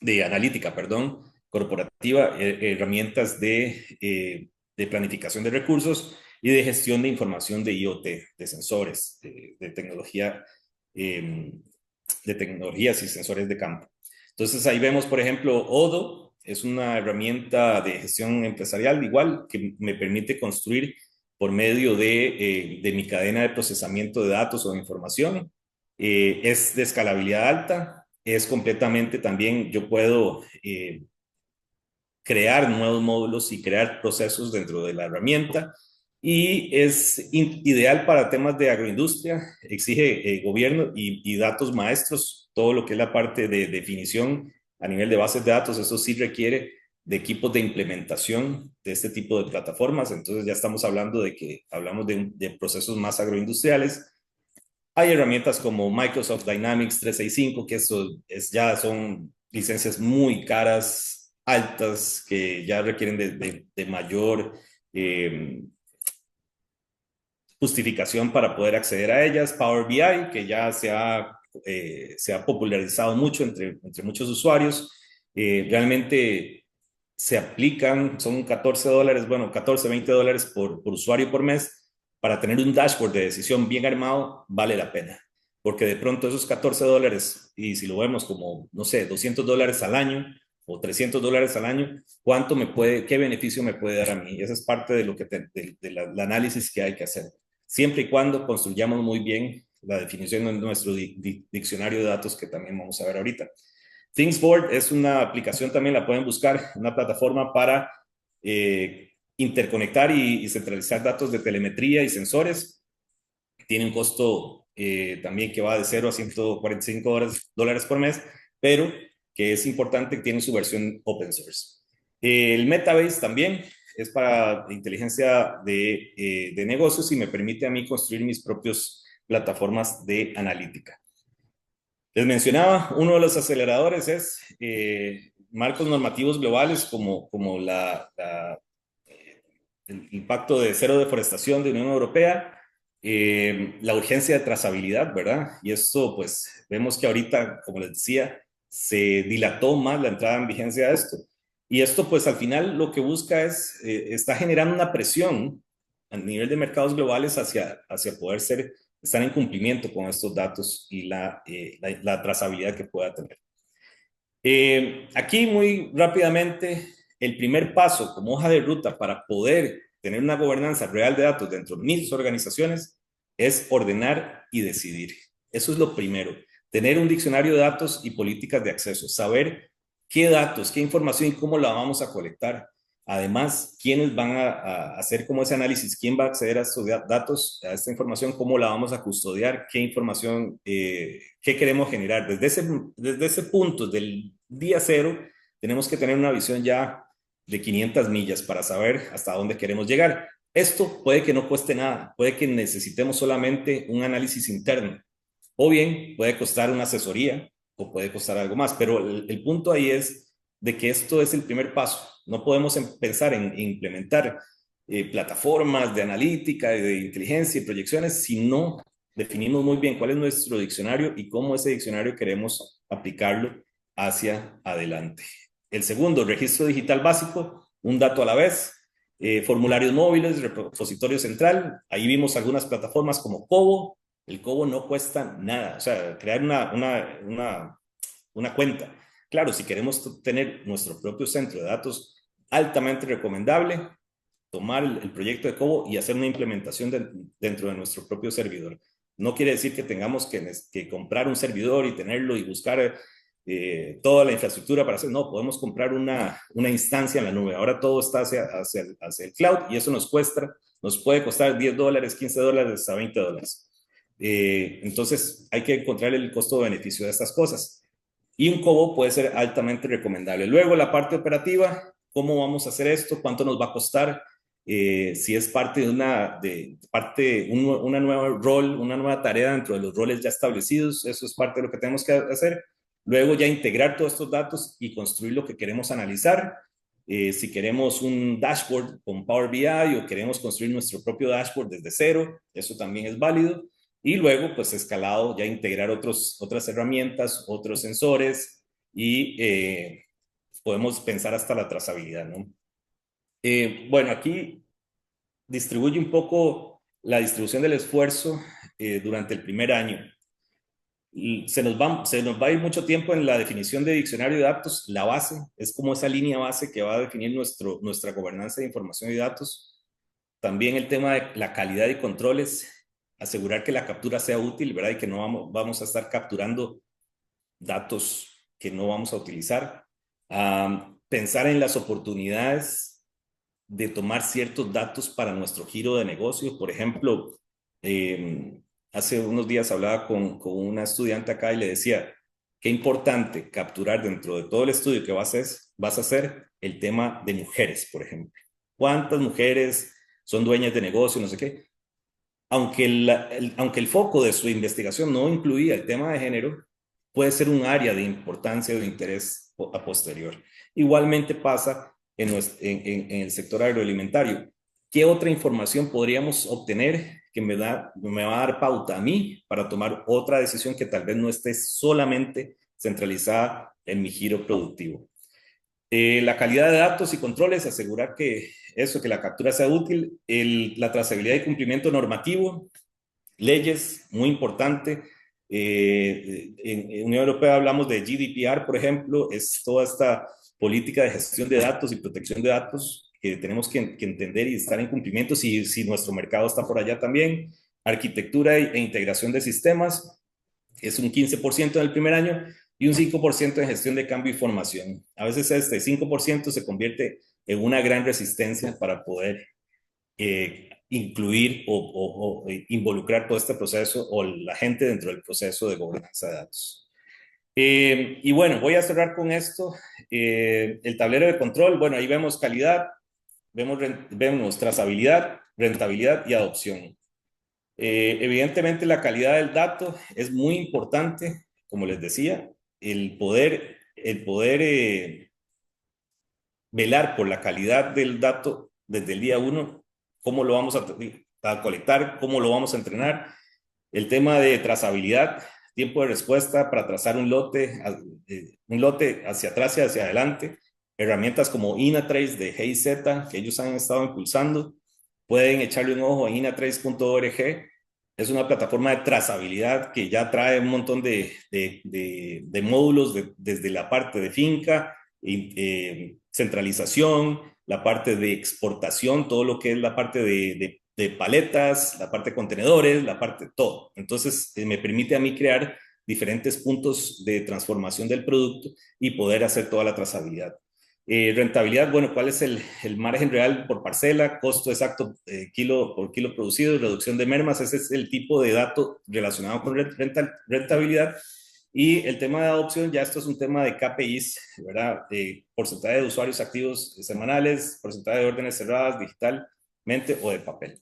de analítica, perdón, corporativa, herramientas de planificación de recursos y de gestión de información de IoT, de sensores, tecnología, eh, de tecnologías y sensores de campo. Entonces ahí vemos, por ejemplo, Odo es una herramienta de gestión empresarial igual que me permite construir por medio de mi cadena de procesamiento de datos o de información. Es de escalabilidad alta, es completamente también, yo puedo crear nuevos módulos y crear procesos dentro de la herramienta y es ideal para temas de agroindustria, exige gobierno y datos maestros, todo lo que es la parte de definición a nivel de bases de datos, eso sí requiere de equipos de implementación de este tipo de plataformas, entonces ya estamos hablando de que hablamos de procesos más agroindustriales. Hay herramientas como Microsoft Dynamics 365, que ya son licencias muy caras, altas, que ya requieren de mayor eh, justificación para poder acceder a ellas. Power BI, que ya se ha popularizado mucho entre muchos usuarios. Realmente se aplican, son $14, bueno, 14, $20 por usuario por mes. Para tener un dashboard de decisión bien armado, vale la pena. Porque de pronto esos $14, y si lo vemos como, no sé, $200 al año o $300 al año, qué beneficio me puede dar a mí? Esa es parte de lo que del análisis que hay que hacer siempre y cuando construyamos muy bien la definición de nuestro diccionario de datos que también vamos a ver ahorita. Thingsboard es una aplicación, también la pueden buscar, una plataforma para interconectar y centralizar datos de telemetría y sensores. Tiene un costo también que va de 0 a $145 por mes, pero que es importante que tiene su versión open source. El Metabase también es para inteligencia de negocios y me permite a mí construir mis propias plataformas de analítica. Les mencionaba, uno de los aceleradores es marcos normativos globales como el Pacto de Cero Deforestación de Unión Europea, la urgencia de trazabilidad, ¿verdad? Y esto, pues, vemos que ahorita, como les decía, se dilató más la entrada en vigencia de esto. Y esto, pues, al final lo que busca está generando una presión a nivel de mercados globales hacia poder estar en cumplimiento con estos datos y la trazabilidad que pueda tener. Aquí muy rápidamente, el primer paso como hoja de ruta para poder tener una gobernanza real de datos dentro de mis organizaciones es ordenar y decidir. Eso es lo primero. Tener un diccionario de datos y políticas de acceso. Saber qué datos, qué información y cómo la vamos a colectar. Además, quiénes van a hacer como ese análisis, quién va a acceder a estos datos, a esta información, cómo la vamos a custodiar, qué información, qué queremos generar. Desde ese punto, del día cero, tenemos que tener una visión ya de 500 millas para saber hasta dónde queremos llegar. Esto puede que no cueste nada, puede que necesitemos solamente un análisis interno, o bien puede costar una asesoría o puede costar algo más, pero el punto ahí es de que esto es el primer paso. No podemos pensar en implementar plataformas de analítica, de inteligencia y proyecciones si no definimos muy bien cuál es nuestro diccionario y cómo ese diccionario queremos aplicarlo hacia adelante. El segundo, registro digital básico, un dato a la vez, formularios móviles, repositorio central. Ahí vimos algunas plataformas como Cobo. El Cobo no cuesta nada, o sea, crear una cuenta. Claro, si queremos tener nuestro propio centro de datos, altamente recomendable tomar el proyecto de Cobo y hacer una implementación dentro de nuestro propio servidor. No quiere decir que tengamos que comprar un servidor y tenerlo y buscar toda la infraestructura para hacer. No, podemos comprar una instancia en la nube. Ahora todo está hacia el cloud y eso nos puede costar $10, $15, hasta $20. Entonces hay que encontrar el costo-beneficio de estas cosas. Y un Cobo puede ser altamente recomendable. Luego la parte operativa, ¿cómo vamos a hacer esto? ¿Cuánto nos va a costar? Si es parte de una nueva rol, una nueva tarea dentro de los roles ya establecidos, eso es parte de lo que tenemos que hacer. Luego ya integrar todos estos datos y construir lo que queremos analizar. Si queremos un dashboard con Power BI o queremos construir nuestro propio dashboard desde cero, eso también es válido. Y luego, pues escalado, ya integrar otras herramientas, otros sensores y podemos pensar hasta la trazabilidad, ¿no? Bueno, aquí distribuye un poco la distribución del esfuerzo durante el primer año. Se nos va a ir mucho tiempo en la definición de diccionario de datos. La base es como esa línea base que va a definir nuestra gobernanza de información y datos. También el tema de la calidad y controles, asegurar que la captura sea útil, ¿verdad? Y que no vamos a estar capturando datos que no vamos a utilizar. Pensar en las oportunidades de tomar ciertos datos para nuestro giro de negocio. Por ejemplo, hace unos días hablaba con una estudiante acá y le decía, qué importante capturar dentro de todo el estudio que vas a hacer el tema de mujeres, por ejemplo. ¿Cuántas mujeres son dueñas de negocio? No sé qué. Aunque el foco de su investigación no incluía el tema de género, puede ser un área de importancia o de interés a posterior. Igualmente pasa en el sector agroalimentario. ¿Qué otra información podríamos obtener que me va a dar pauta a mí para tomar otra decisión que tal vez no esté solamente centralizada en mi giro productivo? La calidad de datos y controles, asegurar que la captura sea útil, la trazabilidad y cumplimiento normativo, leyes, muy importante. En Unión Europea hablamos de GDPR, por ejemplo, es toda esta política de gestión de datos y protección de datos que tenemos que entender y estar en cumplimiento si nuestro mercado está por allá también. Arquitectura e integración de sistemas, es un 15% en el primer año y un 5% en gestión de cambio y formación. A veces este 5% se convierte en una gran resistencia para poder incluir o involucrar todo este proceso o la gente dentro del proceso de gobernanza de datos. Y bueno, voy a cerrar con esto. El tablero de control, bueno, ahí vemos calidad, vemos trazabilidad, rentabilidad y adopción. Evidentemente la calidad del dato es muy importante, como les decía, el poder velar por la calidad del dato desde el día uno, cómo lo vamos a colectar, cómo lo vamos a entrenar, el tema de trazabilidad, tiempo de respuesta para trazar un lote hacia atrás y hacia adelante, herramientas como Inatrace de GIZ que ellos han estado impulsando, pueden echarle un ojo a inatrace.org. Es una plataforma de trazabilidad que ya trae un montón de módulos desde la parte de finca, centralización, la parte de exportación, todo lo que es la parte de paletas, la parte de contenedores, la parte de todo. Entonces, me permite a mí crear diferentes puntos de transformación del producto y poder hacer toda la trazabilidad. Rentabilidad, bueno, ¿cuál es el margen real por parcela? Costo exacto kilo por kilo producido, reducción de mermas, ese es el tipo de dato relacionado con rentabilidad. Y el tema de adopción, ya esto es un tema de KPIs, ¿verdad? Porcentaje de usuarios activos semanales, porcentaje de órdenes cerradas digitalmente o de papel.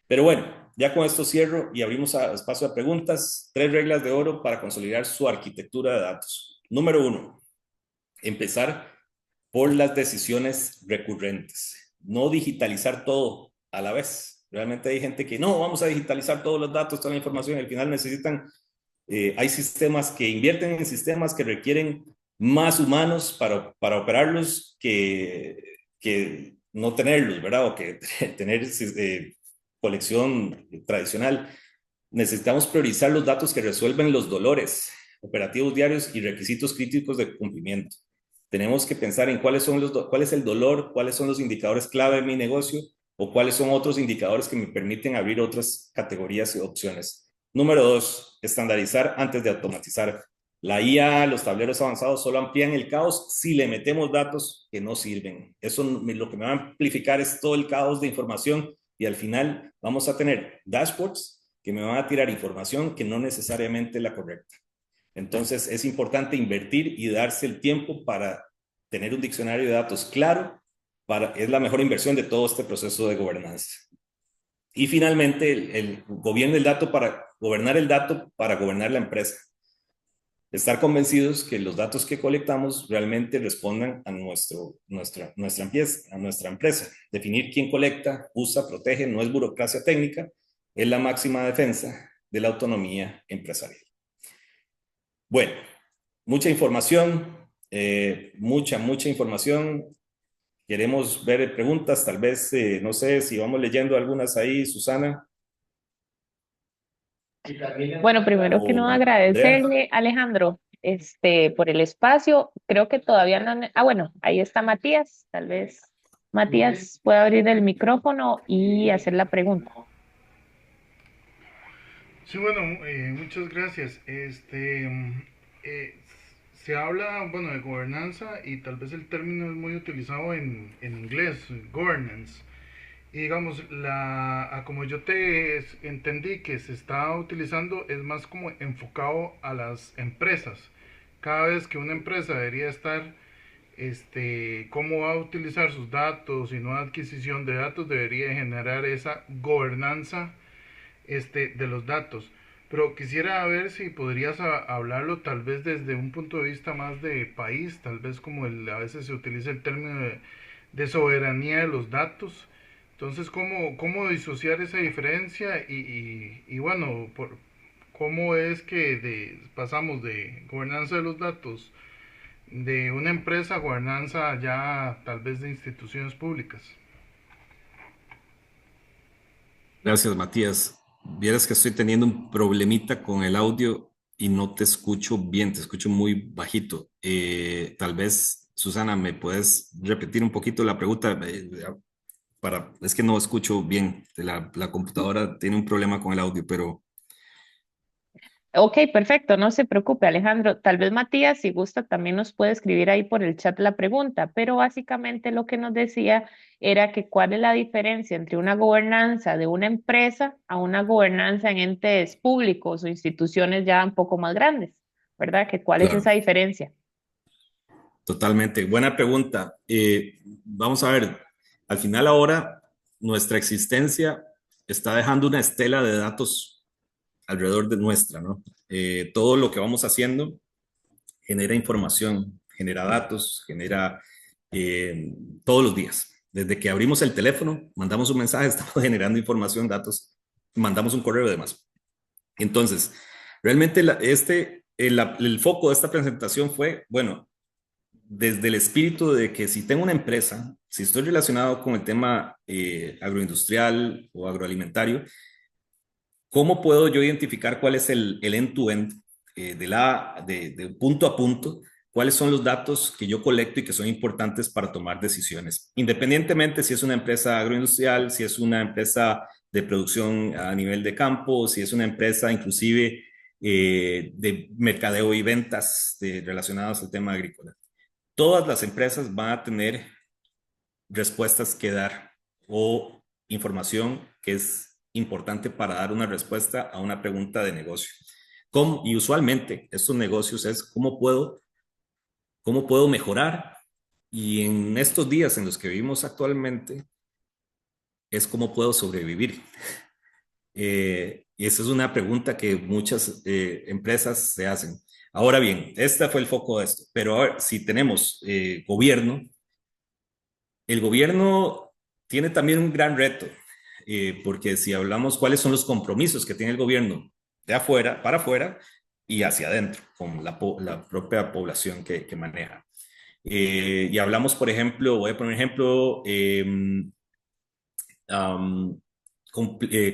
Pero bueno, ya con esto cierro y abrimos espacio a preguntas. 3 reglas de oro para consolidar su arquitectura de datos. Número 1, empezar por las decisiones recurrentes. No digitalizar todo a la vez. Realmente hay gente que no, vamos a digitalizar todos los datos, toda la información, y al final necesitan, hay sistemas que invierten en sistemas que requieren más humanos para operarlos que no tenerlos, ¿verdad? O que tener colección tradicional. Necesitamos priorizar los datos que resuelven los dolores operativos diarios y requisitos críticos de cumplimiento. Tenemos que pensar en cuál es el dolor, cuáles son los indicadores clave de mi negocio o cuáles son otros indicadores que me permiten abrir otras categorías y opciones. Número 2, estandarizar antes de automatizar. La IA, los tableros avanzados solo amplían el caos si le metemos datos que no sirven. Eso lo que me va a amplificar es todo el caos de información y al final vamos a tener dashboards que me van a tirar información que no necesariamente es la correcta. Entonces es importante invertir y darse el tiempo para tener un diccionario de datos claro, es la mejor inversión de todo este proceso de gobernanza. Y finalmente, el gobierno del dato para gobernar el dato, para gobernar la empresa. Estar convencidos que los datos que colectamos realmente respondan a nuestra empresa. Definir quién colecta, usa, protege, no es burocracia técnica, es la máxima defensa de la autonomía empresarial. Bueno, mucha información, mucha información. Queremos ver preguntas, tal vez, no sé si vamos leyendo algunas ahí, Susana Bueno, primero que no o Andrea. agradecerle, Alejandro, por el espacio. Creo que todavía no han... Ah, bueno, ahí está Matías. Tal vez Matías pueda abrir el micrófono y hacer la pregunta. Sí, bueno, muchas gracias. Eh, Se habla, bueno, de gobernanza y tal vez el término es muy utilizado en inglés, governance. Y digamos, como yo entendí que se está utilizando, es más como enfocado a las empresas. Cada vez que una empresa debería estar, cómo va a utilizar sus datos y nueva adquisición de datos, debería generar esa gobernanza de los datos. Pero quisiera ver si podrías hablarlo tal vez desde un punto de vista más de país, tal vez como a veces se utiliza el término de soberanía de los datos. Entonces, ¿cómo disociar esa diferencia? Y bueno, ¿cómo es que pasamos de gobernanza de los datos de una empresa a gobernanza ya tal vez de instituciones públicas? Gracias, Matías. Vieras que estoy teniendo un problemita con el audio y no te escucho bien, te escucho muy bajito. Tal vez, Susana, ¿me puedes repetir un poquito la pregunta? Es que no escucho bien. La computadora tiene un problema con el audio, pero Ok, perfecto, no se preocupe, Alejandro. Tal vez Matías, si gusta, también nos puede escribir ahí por el chat la pregunta, pero básicamente lo que nos decía era que cuál es la diferencia entre una gobernanza de una empresa a una gobernanza en entes públicos o instituciones ya un poco más grandes, ¿verdad? Que cuál es claro, esa diferencia. totalmente. Buena pregunta. Vamos a ver, al final ahora nuestra existencia está dejando una estela de datos alrededor de nuestra, ¿no? Todo lo que vamos haciendo genera información, genera datos, genera todos los días. Desde que abrimos el teléfono, mandamos un mensaje, estamos generando información, datos, mandamos un correo y demás. Entonces, realmente el foco de esta presentación fue, bueno, desde el espíritu de que si tengo una empresa, si estoy relacionado con el tema agroindustrial o agroalimentario, ¿cómo puedo yo identificar cuál es el end-to-end, de punto a punto? ¿Cuáles son los datos que yo colecto y que son importantes para tomar decisiones? Independientemente si es una empresa agroindustrial, si es una empresa de producción a nivel de campo, si es una empresa inclusive de mercadeo y ventas relacionadas al tema agrícola. Todas las empresas van a tener respuestas que dar o información que es importante para dar una respuesta a una pregunta de negocio. Y usualmente estos negocios es cómo puedo mejorar y en estos días en los que vivimos actualmente es cómo puedo sobrevivir. Y esa es una pregunta que muchas empresas se hacen. Ahora bien, este fue el foco de esto, pero ahora, si tenemos gobierno, el gobierno tiene también un gran reto, porque si hablamos cuáles son los compromisos que tiene el gobierno de afuera, para afuera y hacia adentro, con la propia población que maneja. Y hablamos, por ejemplo, voy a poner un ejemplo, um,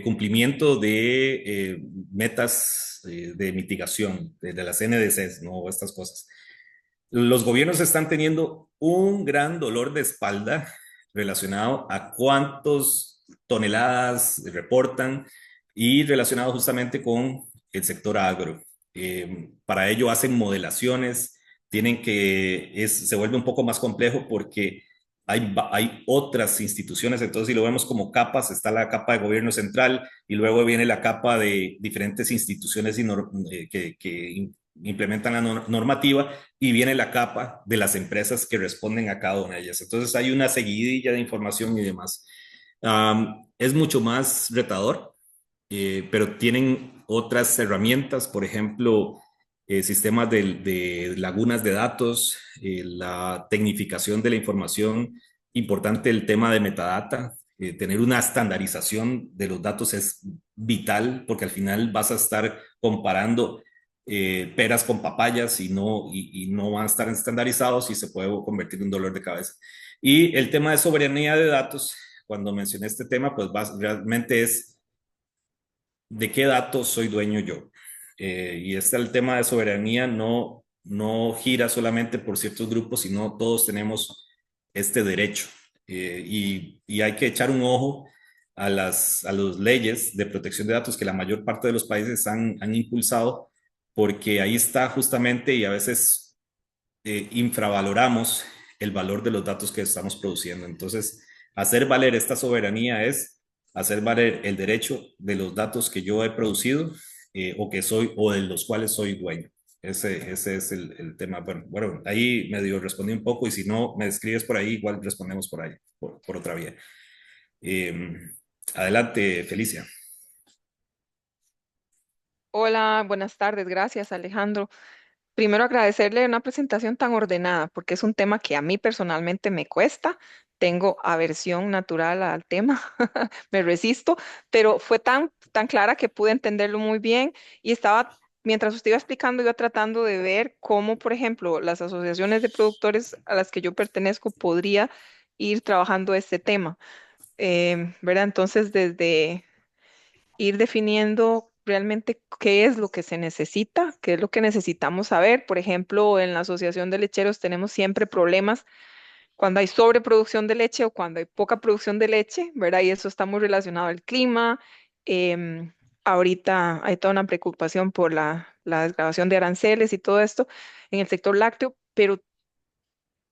cumplimiento de metas de mitigación de las NDCs, ¿no? Estas cosas. Los gobiernos están teniendo un gran dolor de espalda relacionado a cuántas toneladas reportan y relacionado justamente con el sector agro. Para ello hacen modelaciones, se vuelve un poco más complejo porque hay otras instituciones, entonces si lo vemos como capas, está la capa de gobierno central y luego viene la capa de diferentes instituciones que implementan la normativa y viene la capa de las empresas que responden a cada una de ellas. Entonces hay una seguidilla de información y demás. Es mucho más retador, pero tienen otras herramientas, por ejemplo, sistemas de lagunas de datos, la tecnificación de la información, importante el tema de metadata, tener una estandarización de los datos es vital porque al final vas a estar comparando peras con papayas y no van a estar estandarizados y se puede convertir en un dolor de cabeza. Y el tema de soberanía de datos, cuando mencioné este tema, pues realmente es de qué datos soy dueño yo. Y este el tema de soberanía no gira solamente por ciertos grupos, sino todos tenemos este derecho. Y hay que echar un ojo a las leyes de protección de datos que la mayor parte de los países han impulsado, porque ahí está justamente y a veces infravaloramos el valor de los datos que estamos produciendo. Entonces, hacer valer esta soberanía es hacer valer el derecho de los datos que yo he producido o de los cuales soy dueño. Ese es el tema. Bueno, ahí medio respondí un poco y si no me escribes por ahí, igual respondemos por ahí, por otra vía. Eh, Adelante, Felicia. Hola, buenas tardes. Gracias, Alejandro. Primero agradecerle una presentación tan ordenada, porque es un tema que a mí personalmente me cuesta. Tengo aversión natural al tema, me resisto, pero fue tan clara que pude entenderlo muy bien y mientras usted iba explicando, iba tratando de ver cómo, por ejemplo, las asociaciones de productores a las que yo pertenezco podría ir trabajando este tema. ¿Verdad? Entonces, desde ir definiendo realmente qué es lo que se necesita, qué es lo que necesitamos saber. Por ejemplo, en la Asociación de Lecheros tenemos siempre problemas cuando hay sobreproducción de leche o cuando hay poca producción de leche, ¿verdad? Y eso está muy relacionado al clima. Em, Ahorita hay toda una preocupación por la desgravación de aranceles y todo esto en el sector lácteo, pero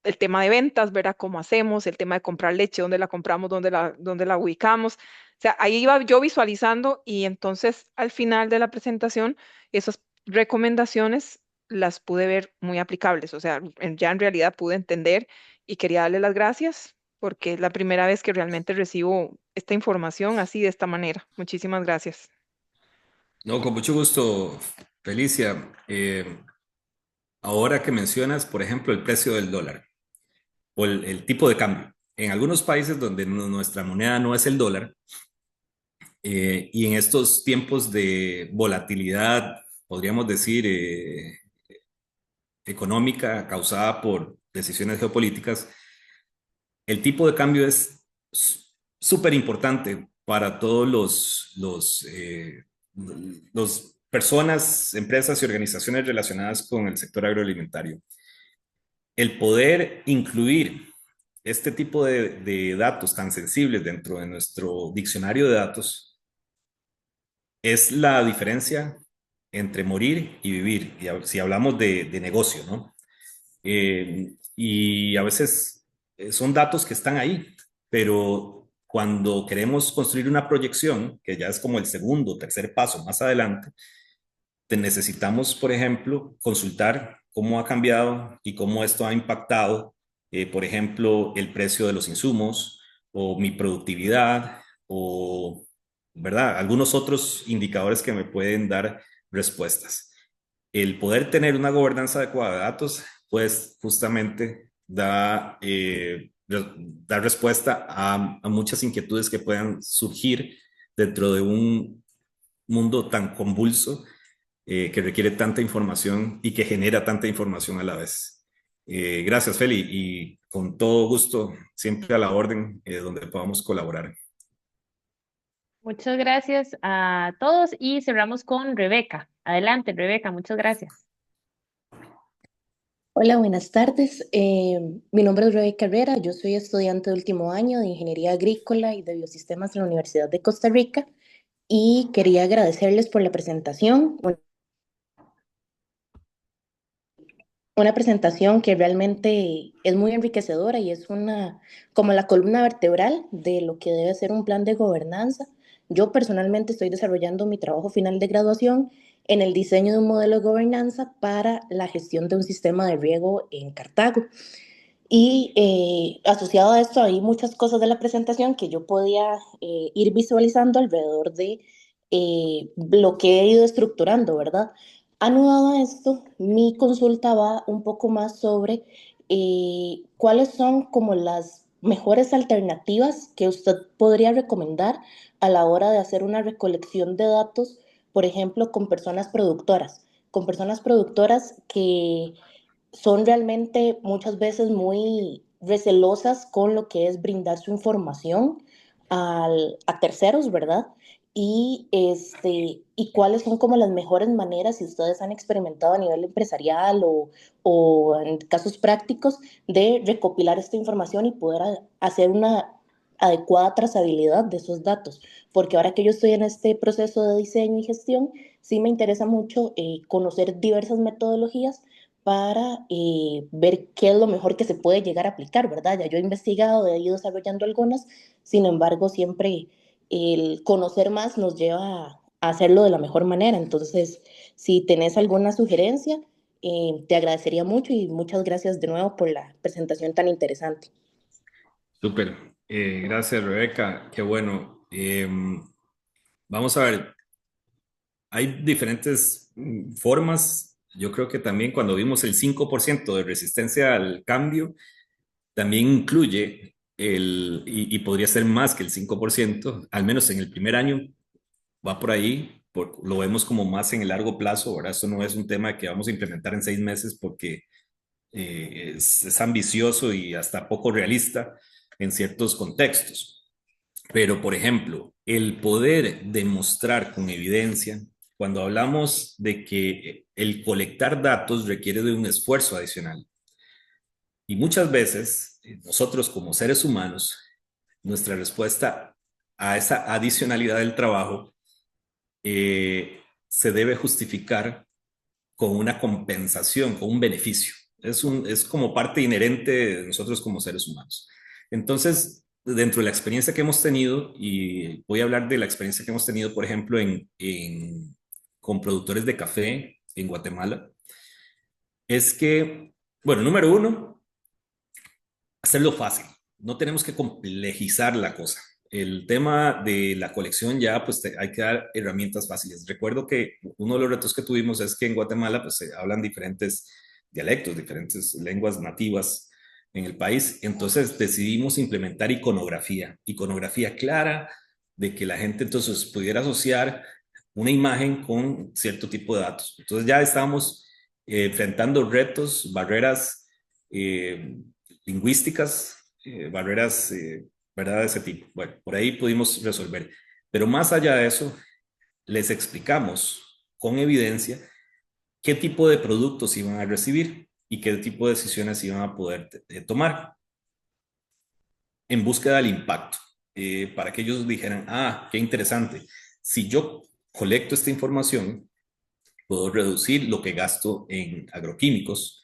el tema de ventas, ¿verdad? ¿Cómo hacemos? El tema de comprar leche, ¿dónde la compramos? ¿Dónde la ubicamos? O sea, ahí iba yo visualizando y entonces al final de la presentación, esas recomendaciones las pude ver muy aplicables. O sea, ya en realidad pude entender y quería darle las gracias porque es la primera vez que realmente recibo esta información así de esta manera. Muchísimas gracias. No, con mucho gusto, Felicia. Ahora que mencionas, por ejemplo, el precio del dólar o el tipo de cambio. En algunos países donde nuestra moneda no es el dólar, y en estos tiempos de volatilidad, podríamos decir, económica causada por decisiones geopolíticas, el tipo de cambio es súper importante para todos los personas, empresas y organizaciones relacionadas con el sector agroalimentario. El poder incluir este tipo de datos tan sensibles dentro de nuestro diccionario de datos es la diferencia entre morir y vivir, y si hablamos de negocio, ¿no? Y a veces son datos que están ahí, pero cuando queremos construir una proyección, que ya es como el segundo o tercer paso más adelante, necesitamos, por ejemplo, consultar cómo ha cambiado y cómo esto ha impactado, por ejemplo, el precio de los insumos o mi productividad o ¿verdad? Algunos otros indicadores que me pueden dar respuestas. El poder tener una gobernanza adecuada de datos, pues justamente da respuesta a muchas inquietudes que puedan surgir dentro de un mundo tan convulso que requiere tanta información y que genera tanta información a la vez. Gracias, Feli, y con todo gusto, siempre a la orden, donde podamos colaborar. Muchas gracias a todos y cerramos con Rebeca. Adelante, Rebeca, muchas gracias. Hola, buenas tardes. Mi nombre es Rebeca Herrera, yo soy estudiante de último año de Ingeniería Agrícola y de Biosistemas en la Universidad de Costa Rica y quería agradecerles por la presentación, una presentación que realmente es muy enriquecedora y es como la columna vertebral de lo que debe ser un plan de gobernanza. Yo personalmente estoy desarrollando mi trabajo final de graduación en el diseño de un modelo de gobernanza para la gestión de un sistema de riego en Cartago. Y asociado a esto hay muchas cosas de la presentación que yo podía ir visualizando alrededor de lo que he ido estructurando, ¿verdad? Anudado a esto, mi consulta va un poco más sobre cuáles son como las mejores alternativas que usted podría recomendar a la hora de hacer una recolección de datos, por ejemplo, con personas productoras que son realmente muchas veces muy recelosas con lo que es brindar su información a terceros, ¿verdad? Y cuáles son como las mejores maneras, si ustedes han experimentado a nivel empresarial o en casos prácticos, de recopilar esta información y poder hacer una adecuada trazabilidad de esos datos. Porque ahora que yo estoy en este proceso de diseño y gestión, sí me interesa mucho conocer diversas metodologías para ver qué es lo mejor que se puede llegar a aplicar, ¿verdad? Ya yo he investigado, he ido desarrollando algunas, sin embargo, siempre el conocer más nos lleva a hacerlo de la mejor manera. Entonces, si tenés alguna sugerencia, te agradecería mucho y muchas gracias de nuevo por la presentación tan interesante. Súper. Gracias, Rebeca. Qué bueno. Vamos a ver, hay diferentes formas. Yo creo que también cuando vimos el 5% de resistencia al cambio, también incluye y podría ser más que el 5%, al menos en el primer año, va por ahí, lo vemos como más en el largo plazo, ¿verdad? Esto no es un tema que vamos a implementar en 6 meses porque es ambicioso y hasta poco realista en ciertos contextos. Pero, por ejemplo, el poder demostrar con evidencia, cuando hablamos de que el colectar datos requiere de un esfuerzo adicional, y muchas veces nosotros como seres humanos, nuestra respuesta a esa adicionalidad del trabajo se debe justificar con una compensación, con un beneficio. Es como parte inherente de nosotros como seres humanos. Entonces, dentro de la experiencia que hemos tenido, y voy a hablar de la experiencia que hemos tenido, por ejemplo, con productores de café en Guatemala, es que, bueno, número uno, hacerlo fácil. No tenemos que complejizar la cosa. El tema de la colección ya, pues hay que dar herramientas fáciles. Recuerdo que uno de los retos que tuvimos es que en Guatemala, pues se hablan diferentes dialectos, diferentes lenguas nativas en el país. Entonces decidimos implementar iconografía clara, de que la gente entonces pudiera asociar una imagen con cierto tipo de datos. Entonces ya estábamos enfrentando retos, barreras eh, lingüísticas, barreras, ¿verdad? De ese tipo. Bueno, por ahí pudimos resolver. Pero más allá de eso, les explicamos con evidencia qué tipo de productos iban a recibir y qué tipo de decisiones iban a poder tomar en búsqueda del impacto, para que ellos dijeran, ah, qué interesante, si yo colecto esta información, puedo reducir lo que gasto en agroquímicos,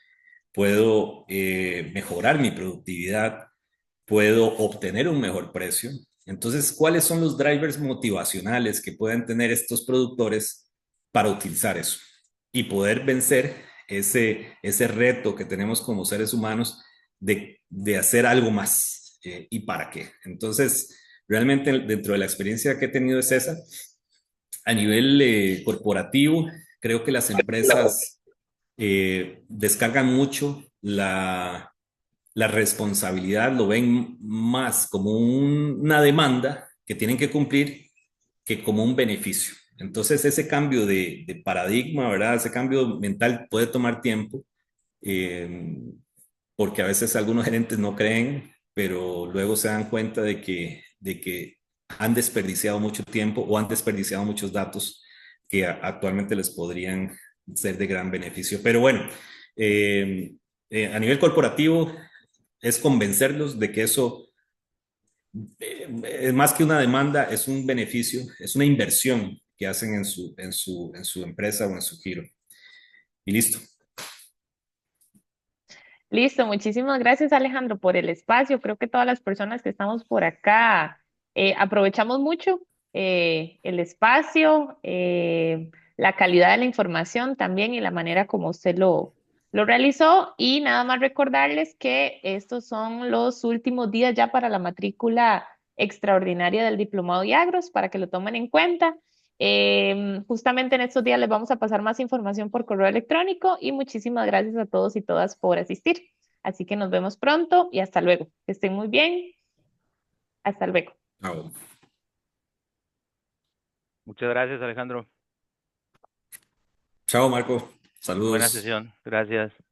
puedo mejorar mi productividad, puedo obtener un mejor precio. Entonces, ¿cuáles son los drivers motivacionales que pueden tener estos productores para utilizar eso y poder vencer ese reto que tenemos como seres humanos de hacer algo más? ¿Y para qué? Entonces, realmente dentro de la experiencia que he tenido es esa. A nivel corporativo, creo que las empresas descargan mucho la responsabilidad, lo ven más como una demanda que tienen que cumplir que como un beneficio. Entonces, ese cambio de paradigma, ¿verdad? Ese cambio mental puede tomar tiempo, eh, porque a veces algunos gerentes no creen, pero luego se dan cuenta de que han desperdiciado mucho tiempo o han desperdiciado muchos datos que actualmente les podrían ser de gran beneficio. Pero bueno, a nivel corporativo es convencerlos de que eso es más que una demanda, es un beneficio, es una inversión que hacen en su empresa o en su giro. Y listo. Listo, muchísimas gracias Alejandro por el espacio. Creo que todas las personas que estamos por acá aprovechamos mucho el espacio, la calidad de la información también y la manera como usted lo realizó. Y nada más recordarles que estos son los últimos días ya para la matrícula extraordinaria del Diplomado de Agros para que lo tomen en cuenta. Justamente en estos días les vamos a pasar más información por correo electrónico y muchísimas gracias a todos y todas por asistir. Así que nos vemos pronto y hasta luego. Que estén muy bien. Hasta luego. Chao. Muchas gracias, Alejandro. Chao, Marco. Buena Saludos. sesión. Gracias.